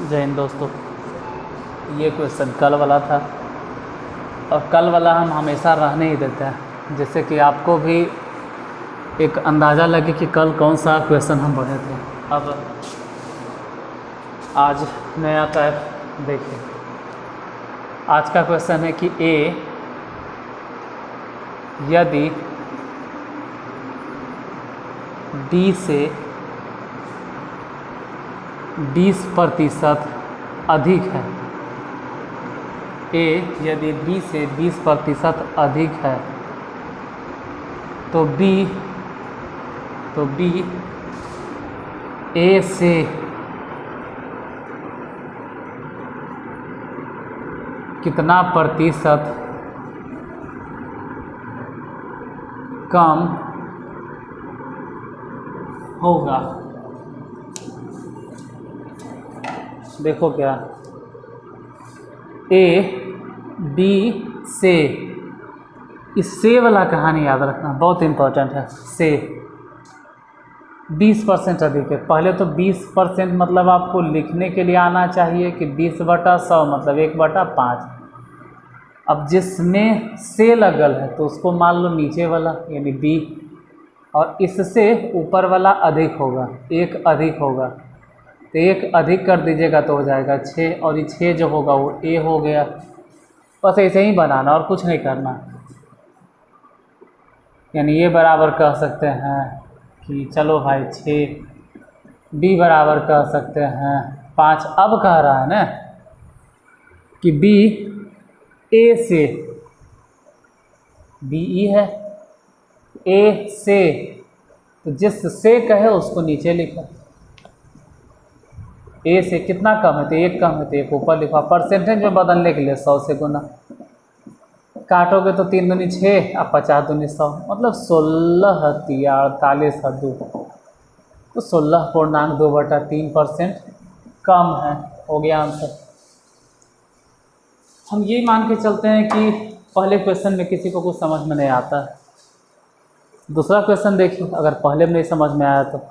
जय हिंद दोस्तों। ये क्वेश्चन कल वाला था और कल वाला हम हमेशा रहने ही देते हैं, जिससे कि आपको भी एक अंदाज़ा लगे कि कल कौन सा क्वेश्चन हम पढ़े थे। अब आज नया टाइप देखिए। आज का क्वेश्चन है कि यदि डी से 20% अधिक है, यदि बी से 20% अधिक है तो बी ए से कितना प्रतिशत कम होगा। देखो क्या, बी से, इस से वाला कहानी याद रखना बहुत इम्पोर्टेंट है। से 20% अधिक है। पहले तो 20% मतलब आपको लिखने के लिए आना चाहिए कि 20/100 मतलब 1/5। अब जिसमें से लगल है तो उसको मान लो नीचे वाला यानी बी, और इससे ऊपर वाला अधिक होगा, एक अधिक होगा तो एक अधिक कर दीजिएगा तो हो जाएगा 6, और ये 6 जो होगा वो ए हो गया। बस ऐसे ही बनाना और कुछ नहीं करना। यानी ये बराबर कह सकते हैं कि चलो भाई 6, बी बराबर कह सकते हैं 5। अब कह रहा है ना कि बी ए से, बी ई है, ए से, तो जिस से कहे उसको नीचे लिखो। ए से कितना कम है तो 1 कम है तो 1 ऊपर लिखा। परसेंटेज में बदलने के लिए 100 से गुना, काटोगे तो 3 दूनी 6 और 50 दूनी 100, मतलब 16 तिया 48 2, तो 16.2/3% कम है। हो गया आंसर। हम ये मान के चलते हैं कि पहले क्वेश्चन में किसी को कुछ समझ में नहीं आता है। दूसरा क्वेश्चन देखिए, अगर पहले में नहीं समझ में आया तो।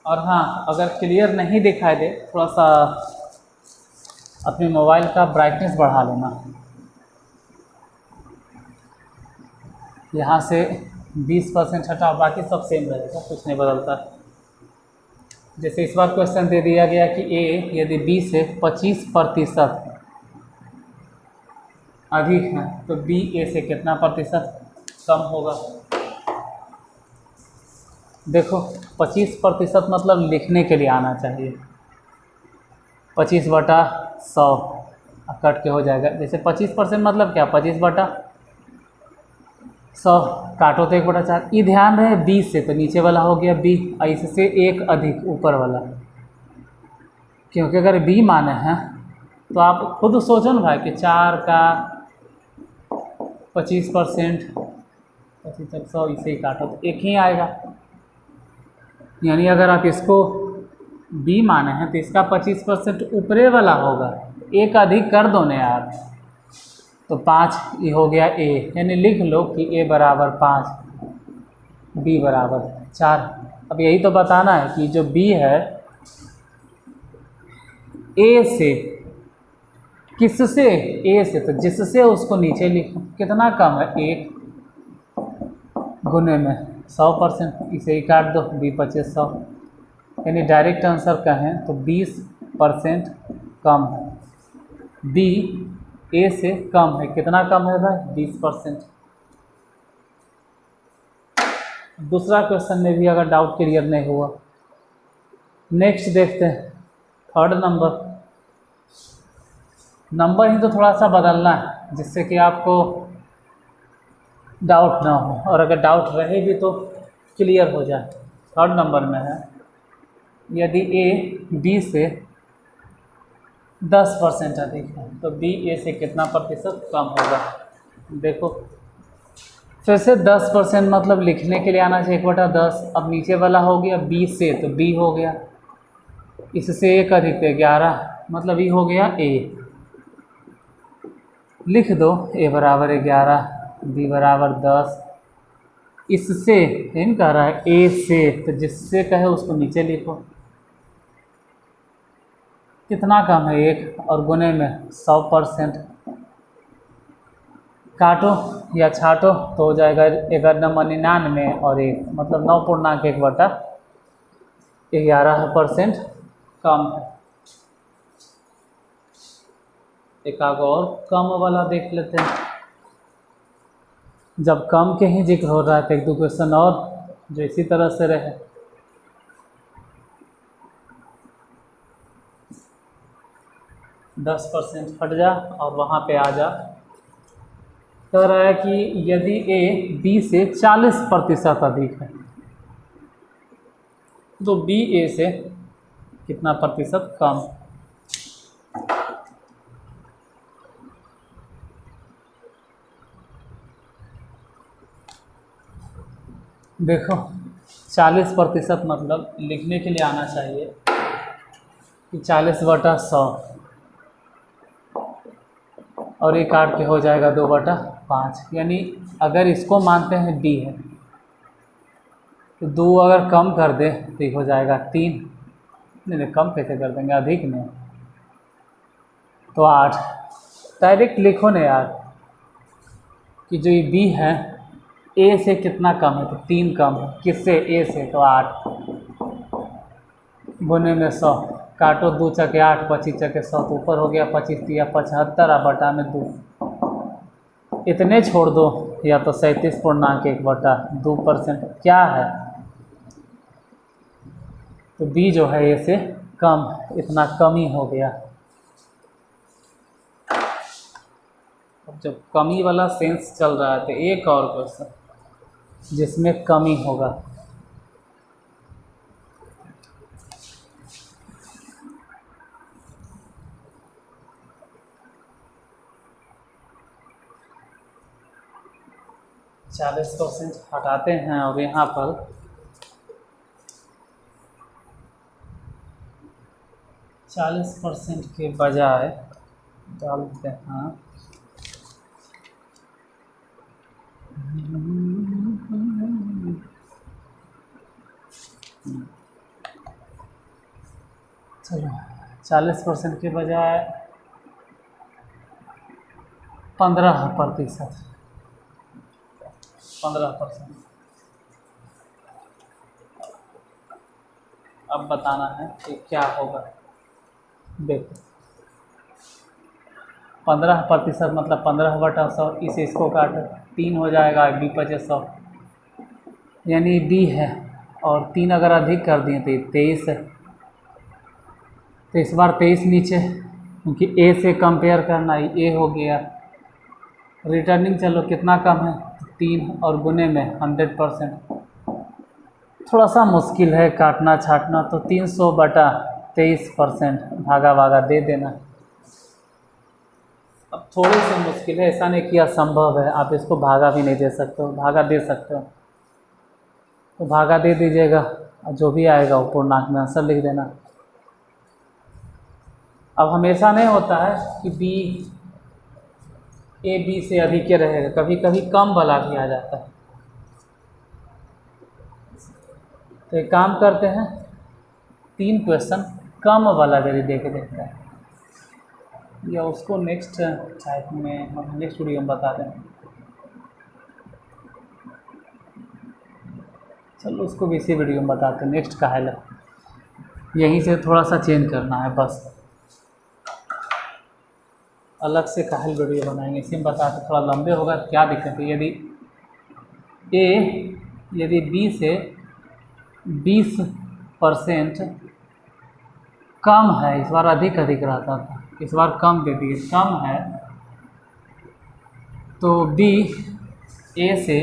और हाँ, अगर क्लियर नहीं दिखाई दे थोड़ा सा अपने मोबाइल का ब्राइटनेस बढ़ा लेना। यहाँ से 20% हटाओ, बाकी सब सेम रहेगा, कुछ नहीं बदलता। जैसे इस बार क्वेश्चन दे दिया गया कि यदि बी से 25% अधिक है तो बी ए से कितना प्रतिशत कम होगा। देखो 25% मतलब लिखने के लिए आना चाहिए। 25/100 कट के हो जाएगा। जैसे 25% मतलब क्या, 25/100 काटो तो 1/4। ये ध्यान रहे बी से, तो नीचे वाला हो गया बी, और इससे एक अधिक ऊपर वाला, क्योंकि अगर बी माने हैं तो आप खुद सोचो ना भाई कि 4 का 25%, 25/100 इसे ही काटो तो एक ही आएगा। यानी अगर आप इसको बी माने हैं तो इसका 25% ऊपरे वाला होगा, एक अधिक कर दो ना यार, तो 5 ये हो गया ए। यानी लिख लो कि ए बराबर 5, बी बराबर 4। अब यही तो बताना है कि जो बी है ए से, किससे, ए से, तो जिससे उसको नीचे लिखो। कितना कम है, 1 गुने में 100%, इसे ही काट दो, बी 2500। यानी डायरेक्ट आंसर कहें तो 20% कम है। बी ए से कम है। कितना कम है भाई, 20%। दूसरा क्वेश्चन में भी अगर डाउट क्लियर नहीं हुआ, नेक्स्ट देखते हैं। थर्ड नंबर ही तो थोड़ा सा बदलना है, जिससे कि आपको डाउट ना हो, और अगर डाउट रहे भी तो क्लियर हो जाए। थर्ड नंबर में है, यदि ए बी से 10% अधिक है तो बी ए से कितना प्रतिशत कम होगा। देखो फिर से 10% मतलब लिखने के लिए आना चाहिए 1/10। अब नीचे वाला हो गया बी से, तो बी हो गया, इससे एक अधिक है 11, मतलब ये हो गया ए। लिख दो ए बराबर 11, बी बराबर 10। इससे इन कह रहा है ए से, तो जिससे कहे उसको नीचे लिखो। कितना कम है 1 और गुने में 100%। काटो या छाटो तो हो जाएगा 1199 और 1 मतलब 9.1/11% कम है। एक आगे और कम वाला देख लेते हैं। जब कम के ही जिक्र हो रहा है तो एक दो क्वेश्चन और जो इसी तरह से रहे। दस % हट जा और वहाँ पे आ जा। कह रहा है कि यदि ए बी से 40% अधिक है तो बी ए से कितना प्रतिशत कम। देखो 40% मतलब लिखने के लिए आना चाहिए कि 40/100 और ये काट के हो जाएगा 2/5। यानी अगर इसको मानते हैं डी है तो 2 अगर कम कर दे तो ये हो जाएगा 3। नहीं कम कैसे कर देंगे, अधिक नहीं तो 8। डायरेक्ट लिखो ना यार कि जो ये बी है ए से कितना कम है तो 3 कम है। किससे? ए से, तो 8 गुने में 100। काटो 2 चके 8 25 चके 100 तो ऊपर हो गया 25 या 75 और बटा में 2। इतने छोड़ दो या तो 37.1/2% क्या है तो बी जो है ए से कम, इतना कमी हो गया। अब जब कमी वाला सेंस चल रहा है तो एक और क्वेश्चन जिसमें कमी होगा। चालीस % हटाते हैं और यहाँ पर 40% के बजाय डालते हैं 40% के बजाय 15%। 15%। अब बताना है कि क्या होगा। देखो 15% मतलब 15/100। इसको काटो 3 हो जाएगा, बी 2500 यानी बी है। और 3 अगर अधिक कर दिए तो 23 है। तो इस बार 23 नीचे क्योंकि ए से कंपेयर करना, ए हो गया। रिटर्निंग चलो कितना कम है 3 और गुने में 100%। थोड़ा सा मुश्किल है काटना छाटना तो 300/23% भागा भागा दे देना। अब थोड़ी सी मुश्किल है, ऐसा नहीं कि असंभव है। आप इसको भागा भी नहीं दे सकते हो, भागा दे सकते हो तो भागा दे दीजिएगा और जो भी आएगा वो पूर्णांक में आंसर लिख देना। अब हमेशा नहीं होता है कि बी ए बी से अधिक रहेगा, कभी कभी कम वाला भी आ जाता है। तो एक काम करते हैं 3 क्वेश्चन कम वाला यदि देख देखते हैं या उसको नेक्स्ट टाइप में हम नेक्स्ट वीडियो में बता दें। चलो उसको भी इसी वीडियो में बताते हैं। नेक्स्ट का है यहीं से थोड़ा सा चेंज करना है बस, अलग से काहल वीडियो बनाएंगे। इसी में बताते थोड़ा लंबे होगा तो क्या दिक्कत है। यदि बी से 20% कम है, इस बार अधिक रहता था, इस बार कम दे दिए, कम है तो बी ए से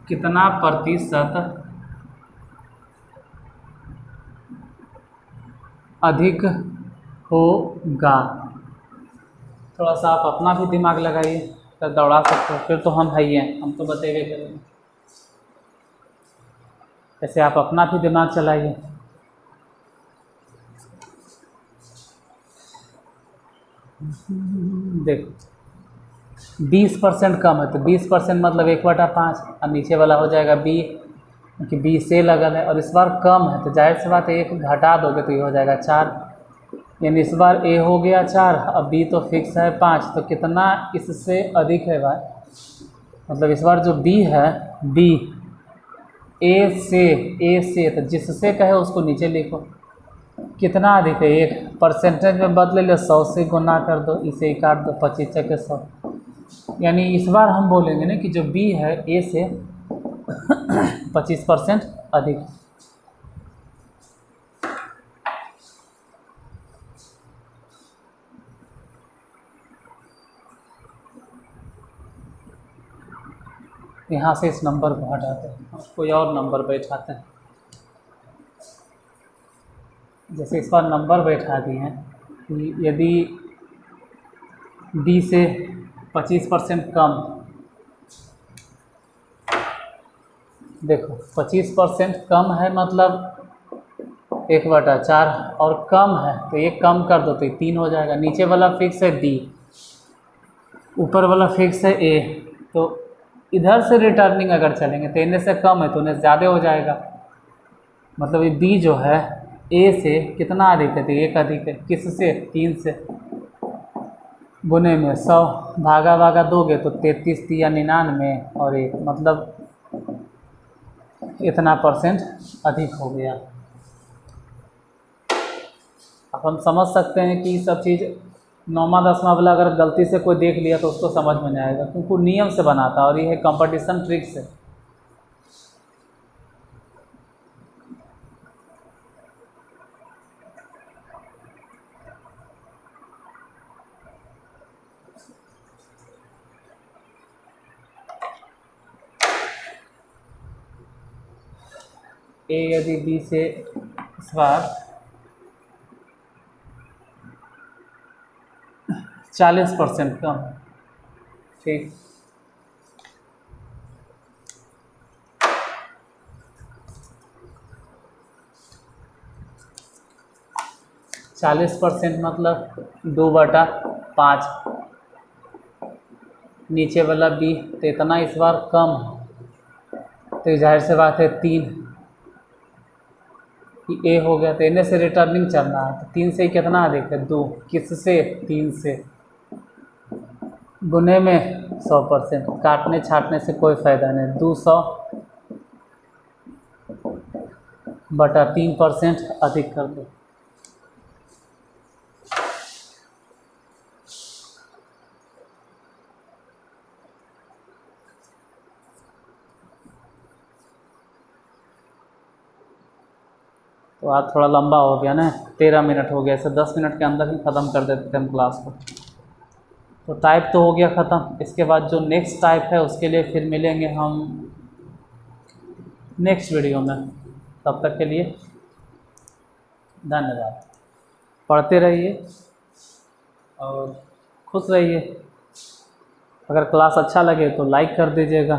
कितना प्रतिशत अधिक होगा। थोड़ा सा आप अपना भी दिमाग लगाइए, तो दौड़ा सकते हो। फिर तो हम है ही हैं, हम तो बतेंगे करेंगे। ऐसे आप अपना भी दिमाग चलाइए। देखो 20% कम है तो 20% मतलब 1/5 और नीचे वाला हो जाएगा बी क्योंकि बी से लगल है और इस बार कम है, तो जाहिर सी बात है एक घटा दोगे तो ये हो जाएगा 4, यानी इस बार ए हो गया 4, अब बी तो फिक्स है 5, तो कितना इससे अधिक है भाई, मतलब इस बार जो बी है, बी ए से तो जिससे कहे उसको नीचे लिखो, कितना अधिक है, एक परसेंटेज में बदले लो, 100 से गुना कर दो, इसे ही काट दो, 25 के 100, यानी इस बार हम बोलेंगे ना कि जो बी है ए से 25% अधिक। यहाँ से इस नंबर को हटाते हैं और कोई और नंबर बैठाते हैं। जैसे इस बार नंबर बैठा दिए हैं कि यदि बी से 25% कम, देखो 25% कम है मतलब 1/4 और कम है तो ये कम कर दो तो ये 3 हो जाएगा। नीचे वाला फिक्स है बी, ऊपर वाला फिक्स है ए, तो इधर से रिटर्निंग अगर चलेंगे तो इन्हें से कम है तो उन्हें ज़्यादा हो जाएगा, मतलब ये बी जो है ए से कितना अधिक है, तो एक अधिक है, किससे 3 से, गुने में 100, भागा भागा दोगे तो 33 या 99 और 1, मतलब इतना परसेंट अधिक हो गया। अब हम समझ सकते हैं कि सब चीज़ 9वां 10वां वाला अगर गलती से कोई देख लिया तो उसको समझ में नहीं आएगा, क्योंकि वो नियम से बनाता है और ये है कंपटीशन ट्रिक से। ए यदि बी से इस बार 40% कम, ठीक, चालीस % मतलब 2/5, नीचे वाला बी तो इतना इस बार कम है तो जाहिर से बात है 3 कि ए हो गया, तो इन्हें से रिटर्निंग चलना है, तो 3 से ही कितना अधिक है 2, किससे 3 से, गुने में 100%, काटने छाटने से कोई फ़ायदा नहीं, 200/3% अधिक कर दो। तो आज थोड़ा लंबा हो गया ना, 13 मिनट हो गया, ऐसे 10 मिनट के अंदर ही ख़त्म कर देते थे हम क्लास को। तो टाइप तो हो गया ख़त्म, इसके बाद जो नेक्स्ट टाइप है उसके लिए फिर मिलेंगे हम नेक्स्ट वीडियो में। तब तक के लिए धन्यवाद, पढ़ते रहिए और खुश रहिए। अगर क्लास अच्छा लगे तो लाइक कर दीजिएगा।